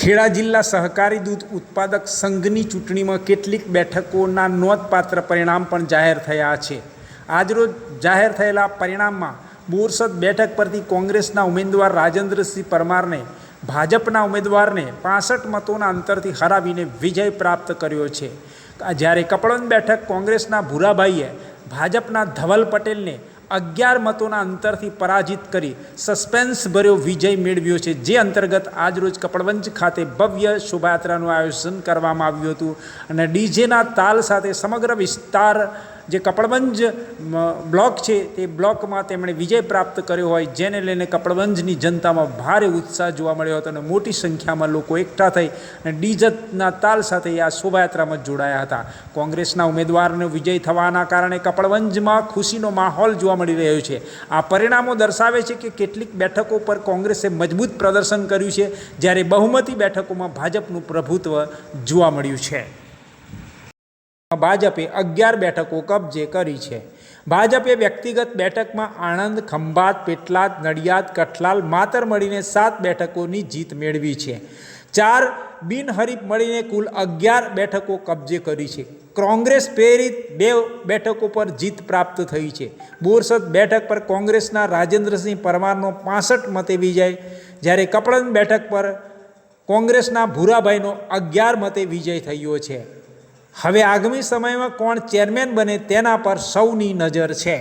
ખેડા જિલ્લા સહકારી દૂધ ઉત્પાદક સંઘની ચૂંટણીમાં કેટલીક બેઠકોના નોંધપાત્ર પરિણામ પણ જાહેર થયા છે. આજરોજ જાહેર થયેલા પરિણામમાં બોરસદ બેઠક પરથી કોંગ્રેસના ઉમેદવાર રાજેન્દ્રસિંહ પરમારને ભાજપના ઉમેદવારને 65 મતોના અંતરથી હરાવીને વિજય પ્રાપ્ત કર્યો છે. જ્યારે કપડવંજ બેઠક કોંગ્રેસના ભૂરાભાઈએ ભાજપના ધવલ પટેલને 11 મતોના અંતરથી પરાજિત કરી સસ્પેન્સભર્યો વિજય મેળવ્યો છે. જે અંતર્ગત આજરોજ કપડવંજ ખાતે ભવ્ય શોભાયાત્રાનું આયોજન કરવામાં આવ્યું હતું અને ડીજેના તાલ સાથે સમગ્ર વિસ્તાર જે કપડવંજ બ્લોક છે તે બ્લોકમાં તેમણે વિજય પ્રાપ્ત કર્યો હોય, જેને લઈને કપડવંજની જનતામાં ભારે ઉત્સાહ જોવા મળ્યો હતો અને મોટી સંખ્યામાં લોકો એકઠા થઈ અને ડીજેના તાલ સાથે આ શોભાયાત્રામાં જોડાયા હતા. કોંગ્રેસના ઉમેદવારનો વિજય થવાના કારણે કપડવંજમાં ખુશીનો માહોલ જોવા મળી રહ્યો છે. આ પરિણામો દર્શાવે છે કે કેટલીક બેઠકો પર કોંગ્રેસે મજબૂત પ્રદર્શન કર્યું છે, જ્યારે બહુમતી બેઠકોમાં ભાજપનું પ્રભુત્વ જોવા મળ્યું છે. ભાજપે 11 બેઠકો કબજે કરી છે. ભાજપે વ્યક્તિગત બેઠકમાં આણંદ, ખંભાત, પેટલાદ, નડિયાદ, કઠલાલ, માતર મળીને 7 બેઠકોની જીત મેળવી છે. 4 બિનહરીફ મળીને કુલ 11 બેઠકો કબજે કરી છે. કોંગ્રેસ પ્રેરિત 2 બેઠકો પર જીત પ્રાપ્ત થઈ છે. બોરસદ બેઠક પર કોંગ્રેસના રાજેન્દ્રસિંહ પરમારનો 65 મતે વિજય, જ્યારે કપડવંજ બેઠક પર કોંગ્રેસના ભૂરાભાઈનો 11 મતે વિજય થયો છે. હવે આગામી સમયમાં કોણ ચેરમેન બને તેના પર સૌની નજર છે.